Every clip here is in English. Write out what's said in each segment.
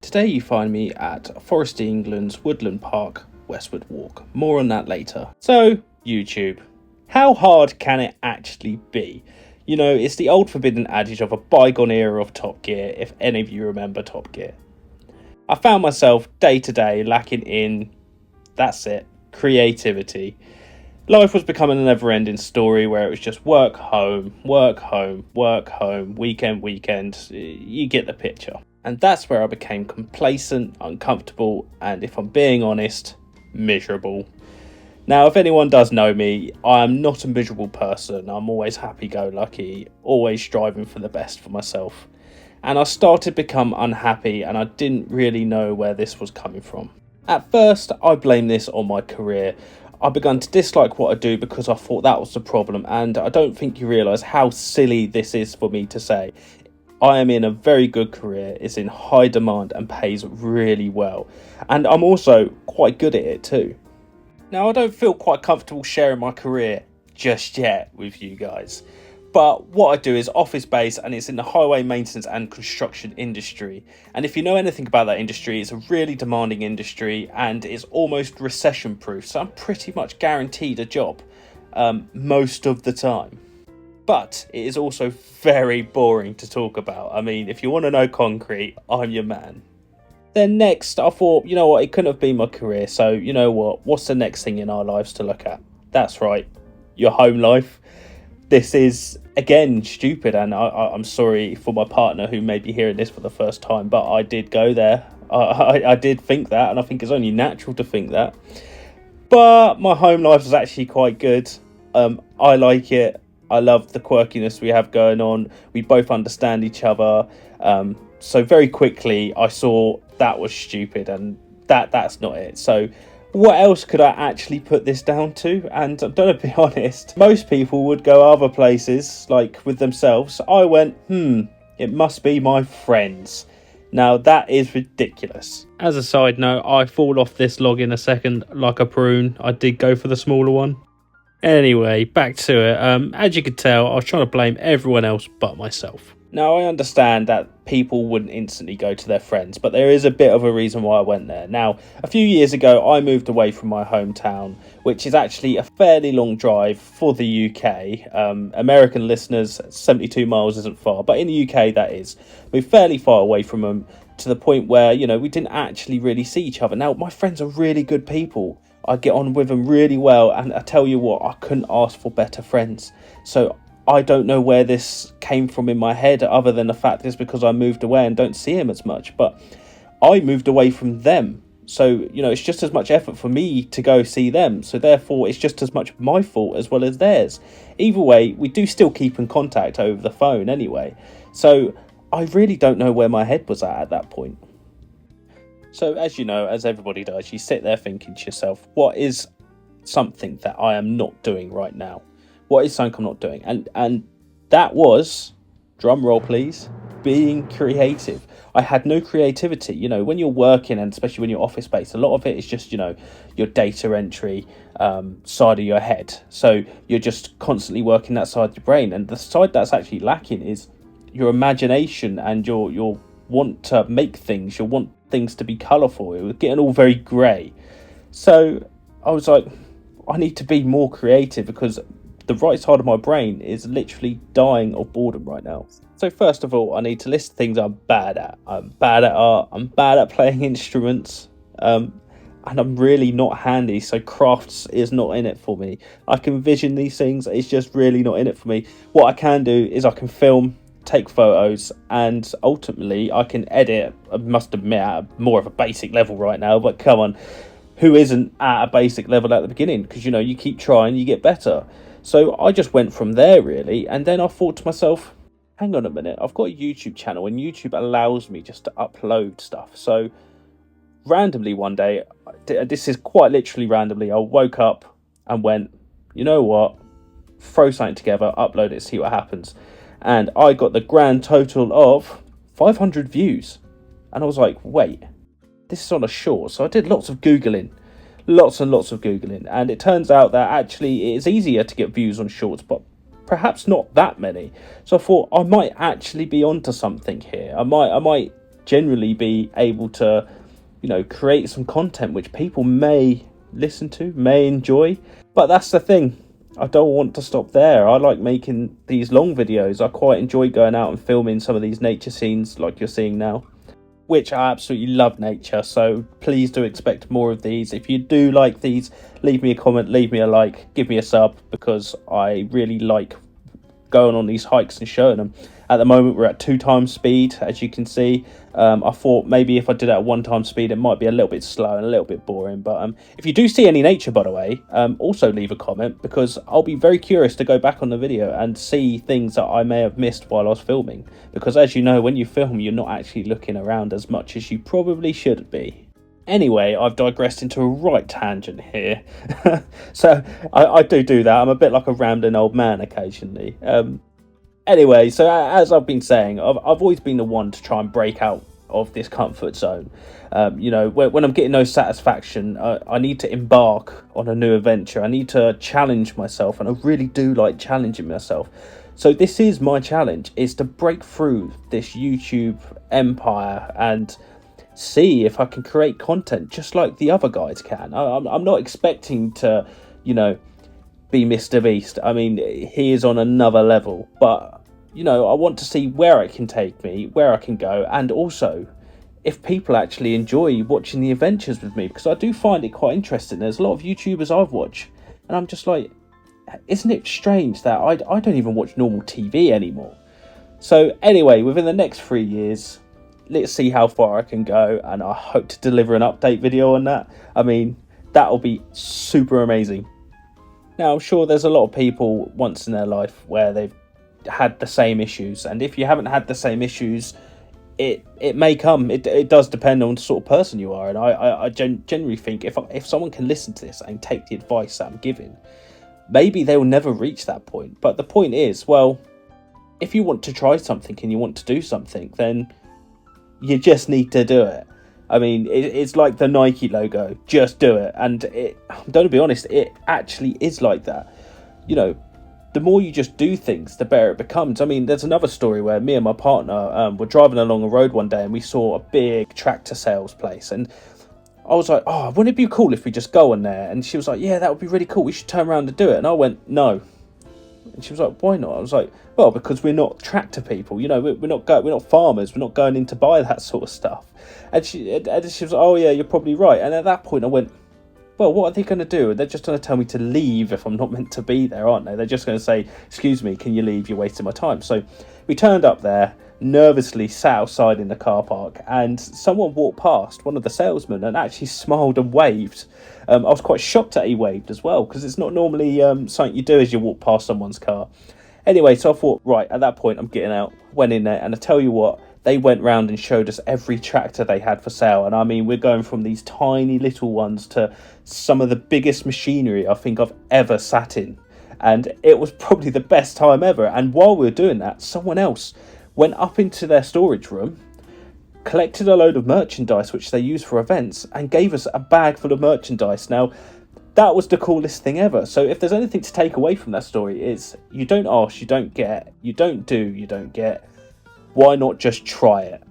Today you find me at Foresty England's Woodland Park, Westward Walk. More on that later. So, YouTube. How hard can it actually be? You know, it's the old forbidden adage of a bygone era of Top Gear, if any of you remember Top Gear. I found myself day to day lacking in, that's it, creativity. Life was becoming a never-ending story where it was just work, home, work, home, work, home, weekend. You get the picture. And that's where I became complacent, uncomfortable, and if I'm being honest, miserable. Now, if anyone does know me, I am not a miserable person. I'm always happy-go-lucky, always striving for the best for myself. And I started to become unhappy, and I didn't really know where this was coming from. At first, I blamed this on my career. I began to dislike what I do because I thought that was the problem, and I don't think you realise how silly this is for me to say. I am in a very good career, it's in high demand and pays really well, and I'm also quite good at it too. Now, I don't feel quite comfortable sharing my career just yet with you guys, but what I do is office based and it's in the highway maintenance and construction industry. And if you know anything about that industry, it's a really demanding industry and it's almost recession proof. So I'm pretty much guaranteed a job most of the time. But it is also very boring to talk about. I mean, if you want to know concrete, I'm your man. Then next, I thought, you know what, it couldn't have been my career. So you know what, what's the next thing in our lives to look at? That's right, your home life. This is, again, stupid, and I'm sorry for my partner who may be hearing this for the first time, but I did go there. I did think that, and I think it's only natural to think that. But my home life is actually quite good. I like it. I love the quirkiness we have going on. We both understand each other. So very quickly, I saw that was stupid, and that's not it. So what else could I actually put this down to? And I'm going to be honest, most people would go other places, like with themselves. I went, it must be my friends. Now that is ridiculous. As a side note, I fall off this log in a second like a prune. I did go for the smaller one. Anyway, back to it. As you could tell, I was trying to blame everyone else but myself. Now, I understand that people wouldn't instantly go to their friends, but there is a bit of a reason why I went there. Now, a few years ago, I moved away from my hometown, which is actually a fairly long drive for the UK. American listeners, 72 miles isn't far, but in the UK, that is. We're fairly far away from them to the point where, you know, we didn't actually really see each other. Now, my friends are really good people. I get on with them really well, and I tell you what, I couldn't ask for better friends. So I don't know where this came from in my head, other than the fact it's because I moved away and don't see him as much. But I moved away from them. So, you know, it's just as much effort for me to go see them. So therefore, it's just as much my fault as well as theirs. Either way, we do still keep in contact over the phone anyway. So I really don't know where my head was at that point. So as you know, as everybody does, you sit there thinking to yourself, what is something that I am not doing right now? What is something I'm not doing? And that was, drum roll please, being creative. I had no creativity. You know, when you're working, and especially when you're office based, a lot of it is just, you know, your data entry side of your head. So you're just constantly working that side of your brain. And the side that's actually lacking is your imagination and your want to make things. You want things to be colourful. It was getting all very grey. So I was like, I need to be more creative because the right side of my brain is literally dying of boredom right now. So first of all, I need to list things I'm bad at. I'm bad at art. I'm bad at playing instruments. And I'm really not handy. So crafts is not in it for me. I can vision these things. It's just really not in it for me. What I can do is I can film, take photos, and ultimately I can edit. I must admit, at more of a basic level right now. But come on, who isn't at a basic level at the beginning? Because, you know, you keep trying, you get better. So I just went from there, really. And then I thought to myself, hang on a minute, I've got a YouTube channel and YouTube allows me just to upload stuff. So randomly one day, this is quite literally randomly, I woke up and went, you know what, throw something together, upload it, see what happens. And I got the grand total of 500 views. And I was like, wait, this is on a short. So I did lots of Googling. Lots and lots of Googling, and it turns out that actually it's easier to get views on shorts, but perhaps not that many. So I thought I might actually be onto something here. I might generally be able to, you know, create some content which people may listen to, may enjoy. But that's the thing, I don't want to stop there. I like making these long videos. I quite enjoy going out and filming some of these nature scenes like you're seeing now, which I absolutely love nature. So please do expect more of these. If you do like these, leave me a comment, leave me a like, give me a sub, because I really like going on these hikes and showing them. At the moment we're at 2x speed, as you can see. I thought maybe if I did it at 1x speed it might be a little bit slow and a little bit boring, but if you do see any nature, by the way, also leave a comment, because I'll be very curious to go back on the video and see things that I may have missed while I was filming, because as you know, when you film you're not actually looking around as much as you probably should be. Anyway, I've digressed into a right tangent here. So I do that. I'm a bit like a rambling old man occasionally. Anyway, so as I've been saying, I've always been the one to try and break out of this comfort zone. You know, when I'm getting no satisfaction, I need to embark on a new adventure. I need to challenge myself, and I really do like challenging myself. So this is my challenge, is to break through this YouTube empire and see if I can create content just like the other guys can. I'm not expecting to, you know, be Mr. Beast. I mean, he is on another level, but, you know, I want to see where it can take me, where I can go, and also if people actually enjoy watching the adventures with me, because I do find it quite interesting. There's a lot of YouTubers I've watched, and I'm just like, isn't it strange that I don't even watch normal TV anymore? So anyway, within the next 3 years, let's see how far I can go, and I hope to deliver an update video on that. I mean, that'll be super amazing. Now, I'm sure there's a lot of people once in their life where they've had the same issues, and if you haven't had the same issues, it may come. It does depend on the sort of person you are, and I generally think if someone can listen to this and take the advice that I'm giving, maybe they will never reach that point. But the point is, well, if you want to try something and you want to do something, then you just need to do it. I mean, it's like the Nike logo, just do it. And I'm going to be honest, it actually is like that. You know, the more you just do things, the better it becomes. I mean, there's another story where me and my partner were driving along a road one day, and we saw a big tractor sales place, and I was like, oh, wouldn't it be cool if we just go on there? And she was like, yeah, that would be really cool, we should turn around and do it. And I went, no. And she was like, why not? I was like, well, because we're not tractor people, you know, we're not farmers, we're not going in to buy that sort of stuff. And she was like, oh yeah, you're probably right. And at that point I went, well, what are they going to do? They're just going to tell me to leave if I'm not meant to be there, aren't they? They're just going to say, excuse me, can you leave? You're wasting my time. So we turned up there, nervously sat outside in the car park, and someone walked past, one of the salesmen, and actually smiled and waved. I was quite shocked that he waved as well, because it's not normally something you do as you walk past someone's car. Anyway, so I thought, right, at that point I'm getting out, went in there, and I tell you what, they went round and showed us every tractor they had for sale. And I mean, we're going from these tiny little ones to some of the biggest machinery I think I've ever sat in. And it was probably the best time ever. And while we were doing that, someone else went up into their storage room, collected a load of merchandise which they use for events, and gave us a bag full of merchandise. Now, that was the coolest thing ever. So if there's anything to take away from that story, is you don't ask, you don't get, you don't do, you don't get. Why not just try it?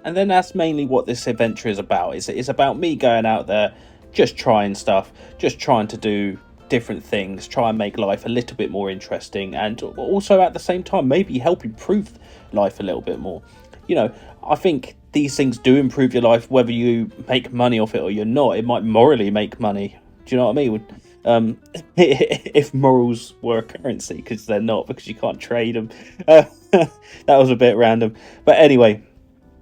And then that's mainly what this adventure is about. It's about me going out there, just trying stuff, just trying to do different things, try and make life a little bit more interesting, and also at the same time maybe help improve life a little bit more. You know, I think these things do improve your life whether you make money off it or you're not. It might morally make money. Do you know what I mean? If morals were a currency, because they're not, because you can't trade them. That was a bit random, but anyway,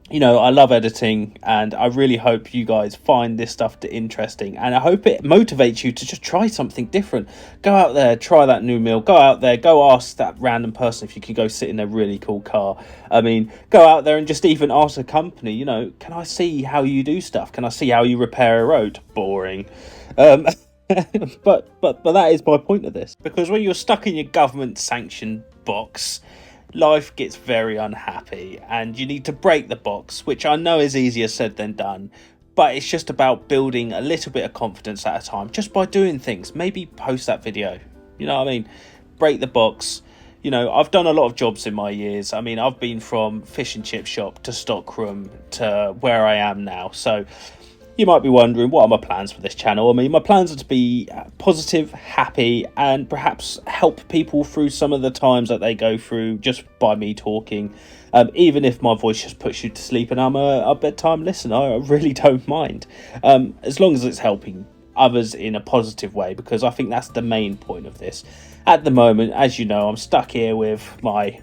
you know, I love editing, and I really hope you guys find this stuff interesting, and I hope it motivates you to just try something different. Go out there, try that new meal, go out there, go ask that random person if you can go sit in their really cool car. I mean, go out there and just even ask a company, you know, can I see how you do stuff? Can I see how you repair a road? Boring. But that is my point of this, because when you're stuck in your government sanctioned box, life gets very unhappy, and you need to break the box, which I know is easier said than done, but it's just about building a little bit of confidence at a time, just by doing things. Maybe post that video, you know what I mean? Break the box, you know, I've done a lot of jobs in my years. I mean, I've been from fish and chip shop to stockroom to where I am now. So you might be wondering, what are my plans for this channel? I mean, my plans are to be positive, happy, and perhaps help people through some of the times that they go through just by me talking. Even if my voice just puts you to sleep and I'm a bedtime listener, I really don't mind. As long as it's helping others in a positive way, because I think that's the main point of this. At the moment, as you know, I'm stuck here with my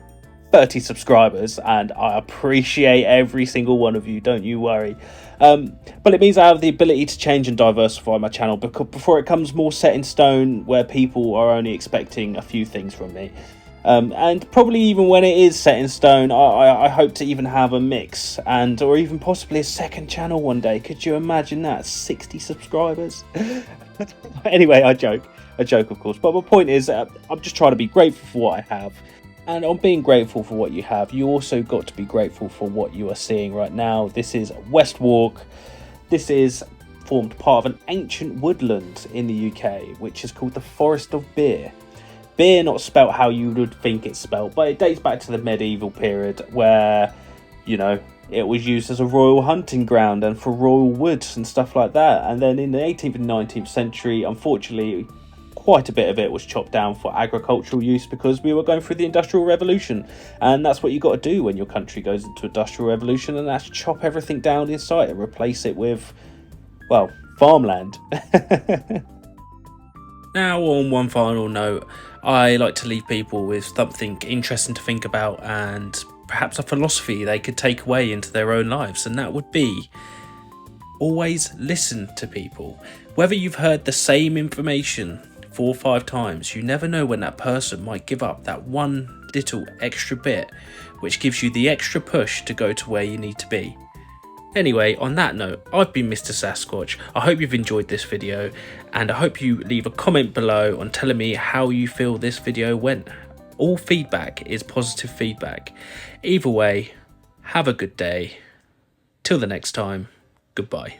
30 subscribers, and I appreciate every single one of you, don't you worry. But it means I have the ability to change and diversify my channel before it comes more set in stone, where people are only expecting a few things from me. And probably even when it is set in stone, I hope to even have a mix, or even possibly a second channel one day. Could you imagine that? 60 subscribers? Anyway, I joke of course, but my point is I'm just trying to be grateful for what I have. And on being grateful for what you have, you also got to be grateful for what you are seeing right now. This is West Walk. This is formed part of an ancient woodland in the UK, which is called the Forest of Beer. Beer not spelt how you would think it's spelt, but it dates back to the medieval period where, you know, it was used as a royal hunting ground and for royal woods and stuff like that. And then in the 18th and 19th century, unfortunately, quite a bit of it was chopped down for agricultural use because we were going through the Industrial Revolution, and that's what you got to do when your country goes into Industrial Revolution, and that's chop everything down in sight and replace it with, well, farmland. Now, on one final note, I like to leave people with something interesting to think about and perhaps a philosophy they could take away into their own lives, and that would be always listen to people. Whether you've heard the same information 4 or 5 times, you never know when that person might give up that one little extra bit, which gives you the extra push to go to where you need to be. Anyway, on that note, I've been Mr Sasquatch. I hope you've enjoyed this video, and I hope you leave a comment below on telling me how you feel this video went. All feedback is positive feedback. Either way, have a good day. Till the next time, goodbye.